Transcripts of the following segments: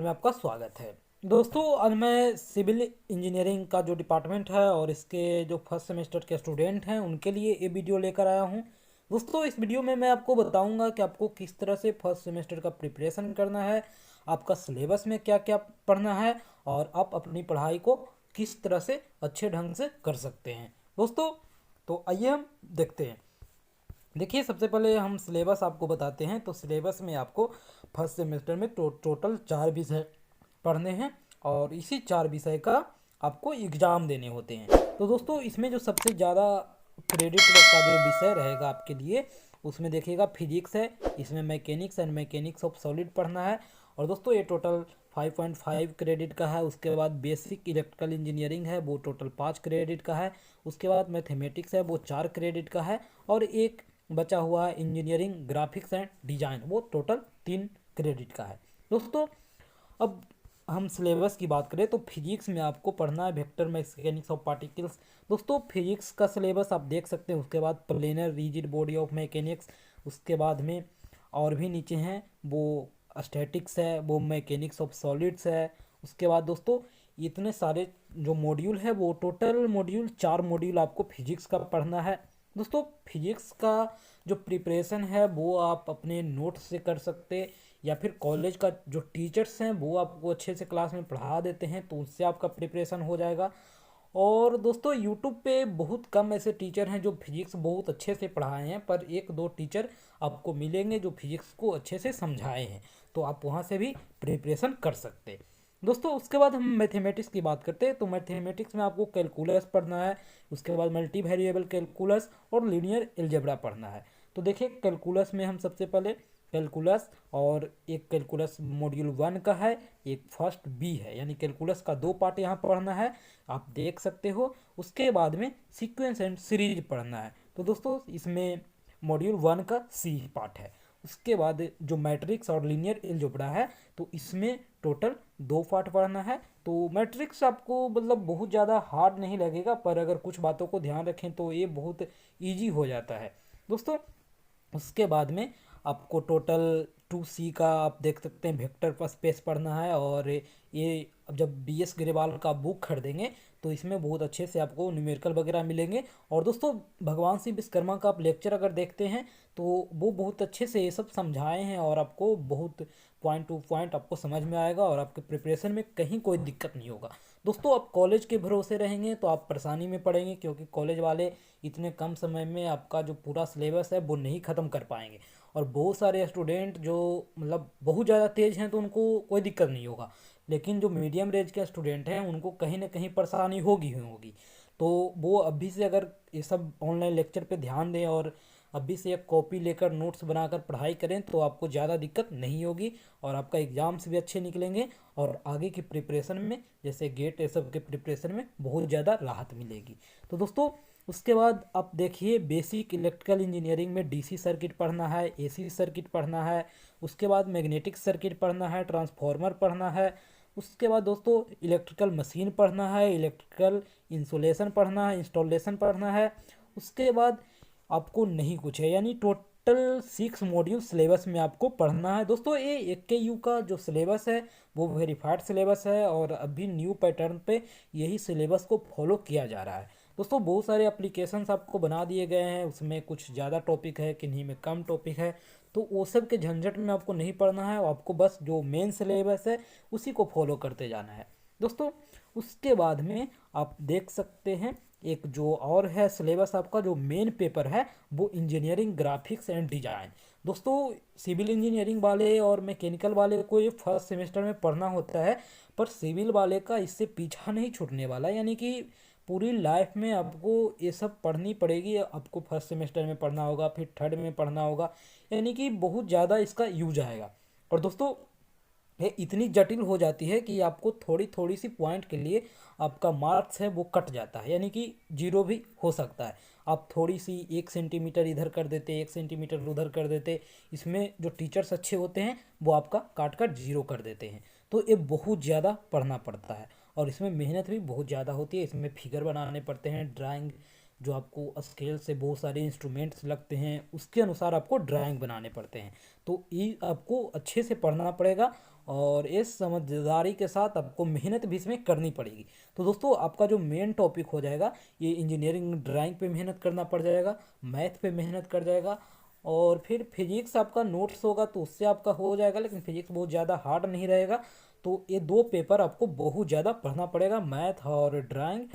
में आपका स्वागत है। दोस्तों, आज मैं सिविल इंजीनियरिंग का जो डिपार्टमेंट है और इसके जो फर्स्ट सेमेस्टर के स्टूडेंट हैं उनके लिए ये वीडियो लेकर आया हूं। दोस्तों, इस वीडियो में मैं आपको बताऊंगा कि आपको किस तरह से फर्स्ट सेमेस्टर का प्रिपरेशन करना है, आपका सिलेबस में क्या क्या पढ़ना है और आप अपनी पढ़ाई को किस तरह से अच्छे ढंग से कर सकते हैं। दोस्तों, तो आइए हम देखते हैं। देखिए, सबसे पहले हम सिलेबस आपको बताते हैं। तो सिलेबस में आपको फर्स्ट सेमेस्टर में टोटल 4 विषय पढ़ने हैं और इसी 4 विषय का आपको एग्ज़ाम देने होते हैं। तो दोस्तों, इसमें जो सबसे ज़्यादा क्रेडिट का जो विषय रहेगा आपके लिए, उसमें देखिएगा फिजिक्स है। इसमें mechanics and mechanics of solid पढ़ना है। और दोस्तों, ये टोटल 5.5 क्रेडिट का है। उसके बाद बेसिक इलेक्ट्रिकल इंजीनियरिंग है, वो टोटल 5 क्रेडिट का है। उसके बाद मैथमेटिक्स है, वो 4 क्रेडिट का है। और एक बचा हुआ है इंजीनियरिंग ग्राफिक्स एंड डिजाइन, वो टोटल 3 क्रेडिट का है। दोस्तों, अब हम सिलेबस की बात करें तो फिजिक्स में आपको पढ़ना है वेक्टर मैकेनिक्स ऑफ पार्टिकल्स। दोस्तों, फिजिक्स का सिलेबस आप देख सकते हैं। उसके बाद planar rigid body of mechanics, उसके बाद में और भी नीचे हैं वो स्टैटिक्स है, वो मैकेनिक्स ऑफ सॉलिड्स है। उसके बाद दोस्तों, इतने सारे जो मॉड्यूल है, वो टोटल मॉड्यूल 4 मॉड्यूल आपको फिजिक्स का पढ़ना है। दोस्तों, फिजिक्स का जो प्रिपरेशन है वो आप अपने नोट्स से कर सकते, या फिर कॉलेज का जो टीचर्स हैं वो आपको अच्छे से क्लास में पढ़ा देते हैं, तो उससे आपका प्रिपरेशन हो जाएगा। और दोस्तों, यूट्यूब पे बहुत कम ऐसे टीचर हैं जो फिजिक्स बहुत अच्छे से पढ़ाए हैं, पर एक दो टीचर आपको मिलेंगे जो फिजिक्स को अच्छे से समझाए हैं, तो आप वहाँ से भी प्रिपरेशन कर सकते हैं। दोस्तों, उसके बाद हम मैथमेटिक्स की बात करते हैं। तो मैथमेटिक्स में आपको कैलकुलस पढ़ना है। उसके बाद मल्टी वेरिएबल कैलकुलस और लीनियर अलजेब्रा पढ़ना है। तो देखिए, कैलकुलस में हम सबसे पहले कैलकुलस, और एक कैलकुलस मॉड्यूल 1 का है, एक फर्स्ट बी है, यानी कैलकुलस का 2 पार्ट यहाँ पढ़ना है, आप देख सकते हो। उसके बाद में सीक्वेंस एंड सीरीज पढ़ना है। तो दोस्तों, इसमें मॉड्यूल 1 का सी पार्ट है। उसके बाद जो मैट्रिक्स और लीनियर अलजेब्रा है, तो इसमें टोटल 2 पार्ट पढ़ना है। तो मैट्रिक्स आपको मतलब बहुत ज़्यादा हार्ड नहीं लगेगा, पर अगर कुछ बातों को ध्यान रखें तो ये बहुत ईजी हो जाता है। दोस्तों, उसके बाद में आपको टोटल 2C का आप देख सकते हैं वेक्टर पर स्पेस पढ़ना है। और ये अब जब BS ग्रेवाल का बुक खरीदेंगे तो इसमें बहुत अच्छे से आपको न्यूमेरिकल वगैरह मिलेंगे। और दोस्तों, भगवान श्री विश्वकर्मा का आप लेक्चर अगर देखते हैं तो वो बहुत अच्छे से ये सब समझाए हैं, और आपको बहुत पॉइंट टू पॉइंट आपको समझ में आएगा और आपके प्रिपरेशन में कहीं कोई दिक्कत नहीं होगा। दोस्तों, आप कॉलेज के भरोसे रहेंगे तो आप परेशानी में पड़ेंगे, क्योंकि कॉलेज वाले इतने कम समय में आपका जो पूरा सिलेबस है वो नहीं ख़त्म कर पाएंगे। और बहुत सारे स्टूडेंट जो मतलब बहुत ज़्यादा तेज़ हैं तो उनको कोई दिक्कत नहीं होगा, लेकिन जो मीडियम रेंज के स्टूडेंट हैं उनको कहीं ना कहीं परेशानी होगी ही होगी। तो वो अभी से अगर ये सब ऑनलाइन लेक्चर पे ध्यान दें और अभी से एक कॉपी लेकर नोट्स बनाकर पढ़ाई करें तो आपको ज़्यादा दिक्कत नहीं होगी, और आपका एग्ज़ाम्स भी अच्छे निकलेंगे, और आगे की प्रिपरेशन में जैसे गेट ये सब के प्रिपरेशन में बहुत ज़्यादा राहत मिलेगी। तो दोस्तों, उसके बाद आप देखिए, बेसिक इलेक्ट्रिकल इंजीनियरिंग में DC सर्किट पढ़ना है, AC सर्किट पढ़ना है। उसके बाद मैग्नेटिक सर्किट पढ़ना है, ट्रांसफार्मर पढ़ना है। उसके बाद दोस्तों, इलेक्ट्रिकल मशीन पढ़ना है, इलेक्ट्रिकल इंसुलेशन पढ़ना है, इंस्टॉलेशन पढ़ना है। उसके बाद आपको नहीं कुछ है, यानी टोटल 6 मॉड्यूल सिलेबस में आपको पढ़ना है। दोस्तों, ये AKU का जो सिलेबस है वो वेरीफाइड सिलेबस है, और अभी न्यू पैटर्न पे यही सिलेबस को फॉलो किया जा रहा है। दोस्तों, बहुत सारे एप्लीकेशंस आपको बना दिए गए हैं, उसमें कुछ ज़्यादा टॉपिक है, किन्हीं में कम टॉपिक है, तो वो सब के झंझट में आपको नहीं पढ़ना है। आपको बस जो मेन सिलेबस है उसी को फॉलो करते जाना है। दोस्तों, उसके बाद में आप देख सकते हैं एक जो और है सिलेबस आपका जो मेन पेपर है, वो इंजीनियरिंग ग्राफिक्स एंड डिजाइन। दोस्तों, सिविल इंजीनियरिंग वाले और मैकेनिकल वाले को ये फर्स्ट सेमेस्टर में पढ़ना होता है, पर सिविल वाले का इससे पीछा नहीं छूटने वाला, यानी कि पूरी लाइफ में आपको ये सब पढ़नी पड़ेगी। आपको फर्स्ट सेमेस्टर में पढ़ना होगा, फिर थर्ड में पढ़ना होगा, यानी कि बहुत ज़्यादा इसका यूज आएगा। और दोस्तों, ये इतनी जटिल हो जाती है कि आपको थोड़ी थोड़ी सी पॉइंट के लिए आपका मार्क्स है वो कट जाता है, यानी कि जीरो भी हो सकता है। आप थोड़ी सी 1 सेंटीमीटर इधर कर देते, 1 सेंटीमीटर उधर कर देते, इसमें जो टीचर्स अच्छे होते हैं वो आपका काट कर जीरो कर देते हैं। तो ये बहुत ज़्यादा पढ़ना पड़ता है, और इसमें मेहनत भी बहुत ज़्यादा होती है। इसमें फिगर बनाने पड़ते हैं, ड्राइंग जो आपको स्केल से बहुत सारे इंस्ट्रूमेंट्स लगते हैं, उसके अनुसार आपको ड्राइंग बनाने पड़ते हैं। तो ये आपको अच्छे से पढ़ना पड़ेगा और इस समझदारी के साथ आपको मेहनत भी इसमें करनी पड़ेगी। तो दोस्तों आपका जो मेन टॉपिक हो जाएगा ये इंजीनियरिंग, ड्राइंग पे मेहनत करना पड़ जाएगा, मैथ पे मेहनत कर जाएगा, और फिर फिजिक्स आपका नोट्स होगा तो उससे आपका हो जाएगा, लेकिन फिजिक्स बहुत ज़्यादा हार्ड नहीं रहेगा। तो ये दो पेपर आपको बहुत ज़्यादा पढ़ना पड़ेगा, मैथ और ड्राइंग।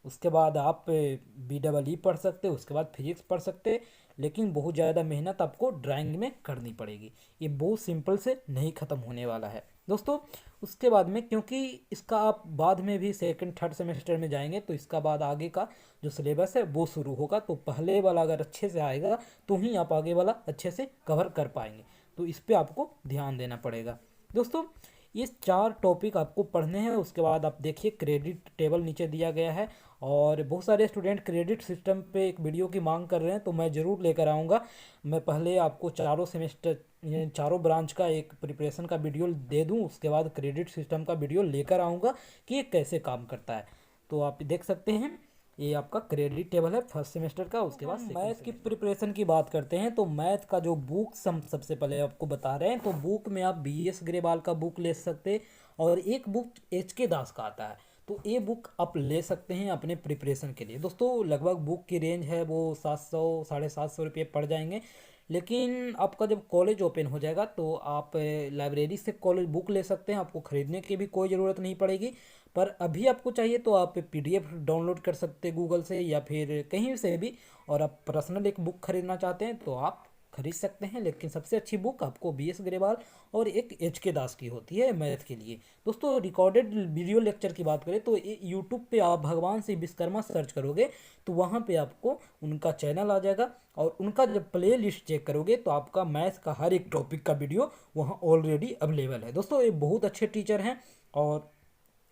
उसके बाद आप BEE पढ़ सकते हो, उसके बाद फिजिक्स पढ़ सकते, लेकिन बहुत ज़्यादा मेहनत आपको ड्राइंग में करनी पड़ेगी। ये बहुत सिंपल से नहीं ख़त्म होने वाला है दोस्तों। उसके बाद में, क्योंकि इसका आप बाद में भी सेकंड थर्ड सेमेस्टर में जाएंगे तो इसका बाद आगे का जो सिलेबस है वो शुरू होगा, तो पहले वाला अगर अच्छे से आएगा तो ही आप आगे वाला अच्छे से कवर कर पाएंगे। तो इस पे आपको ध्यान देना पड़ेगा दोस्तों। ये 4 टॉपिक आपको पढ़ने हैं। उसके बाद आप देखिए क्रेडिट टेबल नीचे दिया गया है, और बहुत सारे स्टूडेंट क्रेडिट सिस्टम पे एक वीडियो की मांग कर रहे हैं, तो मैं ज़रूर लेकर आऊँगा। मैं पहले आपको चारों सेमेस्टर, ये चारों ब्रांच का एक प्रिपरेशन का वीडियो दे दूं, उसके बाद क्रेडिट सिस्टम का वीडियो लेकर आऊँगा कि ये कैसे काम करता है। तो आप देख सकते हैं ये आपका क्रेडिट टेबल है फर्स्ट सेमेस्टर का। उसके बाद मैथ की प्रिपरेशन की बात करते हैं, तो मैथ का जो बुक हम सबसे पहले आपको बता रहे हैं, तो बुक में आप BS ग्रेवाल का बुक ले सकते, और एक बुक HK दास का आता है, तो ये बुक आप ले सकते हैं अपने प्रिपरेशन के लिए दोस्तों। लगभग बुक की रेंज है वो 700 750 रुपये पड़ जाएंगे, लेकिन आपका जब कॉलेज ओपन हो जाएगा तो आप लाइब्रेरी से कॉलेज बुक ले सकते हैं, आपको ख़रीदने की भी कोई ज़रूरत नहीं पड़ेगी। पर अभी आपको चाहिए तो आप PDF डाउनलोड कर सकते हैं गूगल से या फिर कहीं से भी, और आप पर्सनल एक बुक खरीदना चाहते हैं तो आप खरीद सकते हैं, लेकिन सबसे अच्छी बुक आपको BS ग्रेवाल और एक HK दास की होती है मैथ के लिए दोस्तों। रिकॉर्डेड वीडियो लेक्चर की बात करें तो यूट्यूब पे आप भगवान श्री विश्वकर्मा सर्च करोगे तो वहाँ पे आपको उनका चैनल आ जाएगा, और उनका जब प्ले लिस्ट चेक करोगे तो आपका मैथ का हर एक टॉपिक का वीडियो वहाँ ऑलरेडी अवेलेबल है दोस्तों। ये बहुत अच्छे टीचर हैं, और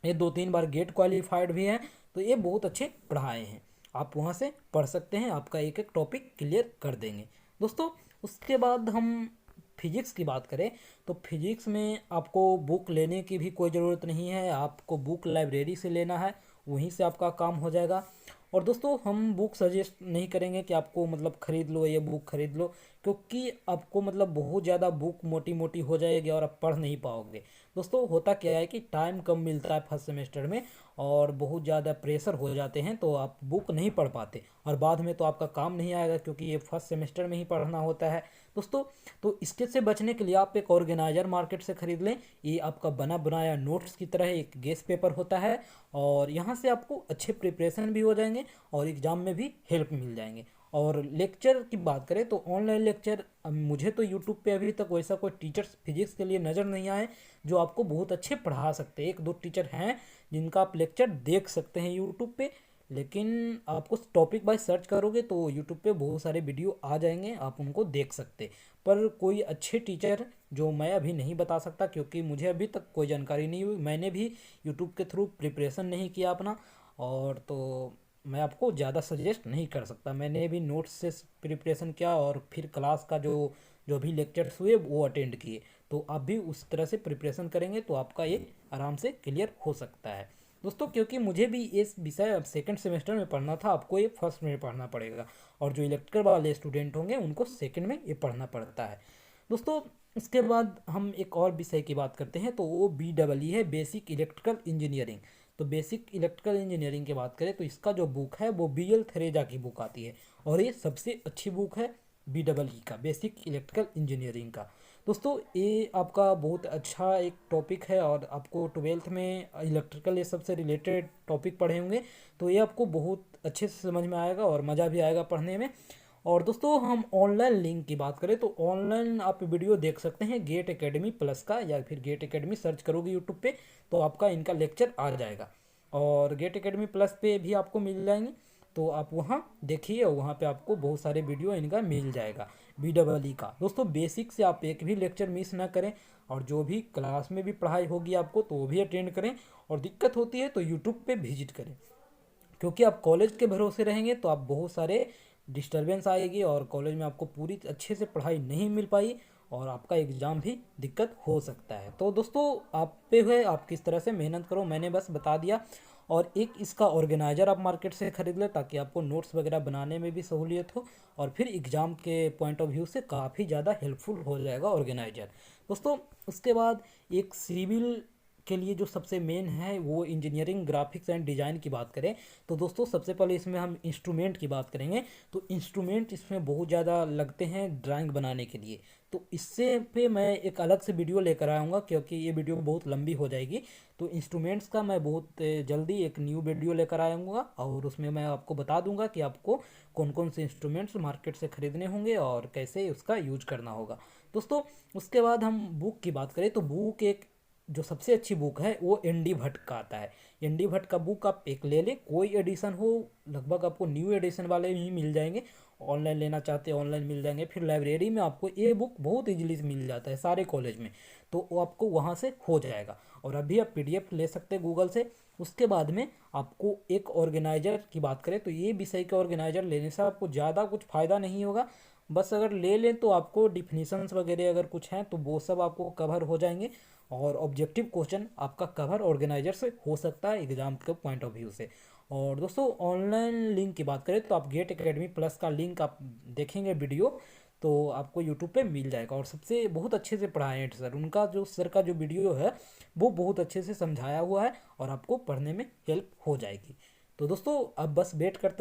ये 2-3 बार गेट क्वालिफाइड भी हैं, तो ये बहुत अच्छे पढ़ाए हैं। आप वहाँ से पढ़ सकते हैं, आपका एक एक टॉपिक क्लियर कर देंगे दोस्तों। उसके बाद हम फिजिक्स की बात करें तो फिजिक्स में आपको बुक लेने की भी कोई ज़रूरत नहीं है, आपको बुक लाइब्रेरी से लेना है, वहीं से आपका काम हो जाएगा। और दोस्तों हम बुक सजेस्ट नहीं करेंगे कि आपको मतलब ख़रीद लो, ये बुक ख़रीद लो, क्योंकि आपको मतलब बहुत ज़्यादा बुक मोटी मोटी हो जाएगी और आप पढ़ नहीं पाओगे दोस्तों। होता क्या है कि टाइम कम मिलता है फर्स्ट सेमेस्टर में, और बहुत ज़्यादा प्रेशर हो जाते हैं, तो आप बुक नहीं पढ़ पाते, और बाद में तो आपका काम नहीं आएगा, क्योंकि ये फर्स्ट सेमेस्टर में ही पढ़ना होता है दोस्तों। तो इसके से बचने के लिए आप एक ऑर्गेनाइजर मार्केट से ख़रीद लें। ये आपका बना बनाया नोट्स की तरह एक गेस पेपर होता है, और यहाँ से आपको अच्छे प्रिपरेशन भी हो जाएंगे और एग्ज़ाम में भी हेल्प मिल जाएंगे। और लेक्चर की बात करें तो ऑनलाइन लेक्चर, मुझे तो यूट्यूब पे अभी तक वैसा कोई टीचर्स फिजिक्स के लिए नज़र नहीं आए जो आपको बहुत अच्छे पढ़ा सकते हैं। 1-2 टीचर हैं जिनका आप लेक्चर देख सकते हैं यूट्यूब पे, लेकिन आपको टॉपिक वाइज सर्च करोगे तो यूट्यूब पे बहुत सारे वीडियो आ जाएंगे, आप उनको देख सकते। पर कोई अच्छे टीचर जो मैं अभी नहीं बता सकता, क्योंकि मुझे अभी तक कोई जानकारी नहीं हुई, मैंने भी यूट्यूब के थ्रू प्रिपरेशन नहीं किया अपना, और तो मैं आपको ज़्यादा सजेस्ट नहीं कर सकता। मैंने भी नोट्स से प्रिपरेशन किया, और फिर क्लास का जो जो भी लेक्चर्स हुए वो अटेंड किए, तो आप भी उस तरह से प्रिपरेशन करेंगे तो आपका ये आराम से क्लियर हो सकता है दोस्तों। क्योंकि मुझे भी इस विषय अब सेकंड सेमेस्टर में पढ़ना था, आपको ये फर्स्ट में पढ़ना पड़ेगा, और जो इलेक्ट्रिकल वाले स्टूडेंट होंगे उनको सेकंड में ये पढ़ना पड़ता है दोस्तों। इसके बाद हम एक और विषय की बात करते हैं, तो वो BEE है, बेसिक इलेक्ट्रिकल इंजीनियरिंग। तो बेसिक इलेक्ट्रिकल इंजीनियरिंग की बात करें तो इसका जो बुक है वो BL थरेजा की बुक आती है, और ये सबसे अच्छी बुक है BEE का, बेसिक इलेक्ट्रिकल इंजीनियरिंग का दोस्तों। ये आपका बहुत अच्छा एक टॉपिक है, और आपको 12th में इलेक्ट्रिकल ये सबसे रिलेटेड टॉपिक पढ़े होंगे, तो ये आपको बहुत अच्छे से समझ में आएगा और मज़ा भी आएगा पढ़ने में। और दोस्तों हम ऑनलाइन लिंक की बात करें तो ऑनलाइन आप वीडियो देख सकते हैं गेट एकेडमी प्लस का, या फिर गेट एकेडमी सर्च करोगे यूट्यूब पे तो आपका इनका लेक्चर आ जाएगा, और गेट एकेडमी प्लस पे भी आपको मिल जाएंगे, तो आप वहाँ देखिए, वहाँ पे आपको बहुत सारे वीडियो इनका मिल जाएगा BEE का दोस्तों। बेसिक से आप एक भी लेक्चर मिस ना करें, और जो भी क्लास में भी पढ़ाई होगी आपको तो वो भी अटेंड करें, और दिक्कत होती है तो यूट्यूब पे विजिट करें, क्योंकि आप कॉलेज के भरोसे रहेंगे तो आप बहुत सारे डिस्टरबेंस आएगी, और कॉलेज में आपको पूरी अच्छे से पढ़ाई नहीं मिल पाई, और आपका एग्ज़ाम भी दिक्कत हो सकता है। तो दोस्तों आप पे है, आप किस तरह से मेहनत करो मैंने बस बता दिया। और एक इसका ऑर्गेनाइज़र आप मार्केट से ख़रीद लें ताकि आपको नोट्स वगैरह बनाने में भी सहूलियत हो, और फिर एग्ज़ाम के पॉइंट ऑफ व्यू से काफ़ी ज़्यादा हेल्पफुल हो जाएगा ऑर्गेनाइज़र। दोस्तों उसके बाद एक सिविल के लिए जो सबसे मेन है वो इंजीनियरिंग ग्राफिक्स एंड डिज़ाइन की बात करें तो दोस्तों सबसे पहले इसमें हम इंस्ट्रूमेंट की बात करेंगे। तो इंस्ट्रूमेंट इसमें बहुत ज़्यादा लगते हैं ड्राइंग बनाने के लिए, तो इससे पे मैं एक अलग से वीडियो लेकर आऊँगा क्योंकि ये वीडियो बहुत लंबी हो जाएगी। तो इंस्ट्रूमेंट्स का मैं बहुत जल्दी एक न्यू वीडियो लेकर आऊँगा और उसमें मैं आपको बता दूंगा कि आपको कौन कौन से इंस्ट्रूमेंट्स मार्केट से ख़रीदने होंगे और कैसे उसका यूज करना होगा। दोस्तों उसके बाद हम बुक की बात करें तो बुक एक जो सबसे अच्छी बुक है वो एन डी भट्ट का आता है। एन डी भट्ट का बुक आप एक ले लें, कोई एडिशन हो, लगभग आपको न्यू एडिशन वाले ही मिल जाएंगे। ऑनलाइन लेना चाहते हैं ऑनलाइन मिल जाएंगे, फिर लाइब्रेरी में आपको ये बुक बहुत इजीली मिल जाता है सारे कॉलेज में, तो वो आपको वहाँ से हो जाएगा। और अभी आप पीडीएफ ले सकते हैं गूगल से। उसके बाद में आपको एक ऑर्गेनाइजर की बात करें तो ये विषय का ऑर्गेनाइजर लेने से आपको ज़्यादा कुछ फ़ायदा नहीं होगा, बस अगर ले लें तो आपको डिफिनीशंस वगैरह अगर कुछ हैं तो वो सब आपको कवर हो जाएंगे, और ऑब्जेक्टिव क्वेश्चन आपका कवर ऑर्गेनाइजर से हो सकता है एग्जाम के पॉइंट ऑफ व्यू से। और दोस्तों ऑनलाइन लिंक की बात करें तो आप गेट एकेडमी प्लस का लिंक आप देखेंगे वीडियो तो आपको यूट्यूब पे मिल जाएगा, और सबसे बहुत अच्छे से पढ़ाए हैं सर, उनका जो सर का जो वीडियो है वो बहुत अच्छे से समझाया हुआ है और आपको पढ़ने में हेल्प हो जाएगी। तो दोस्तों अब बस वेट करते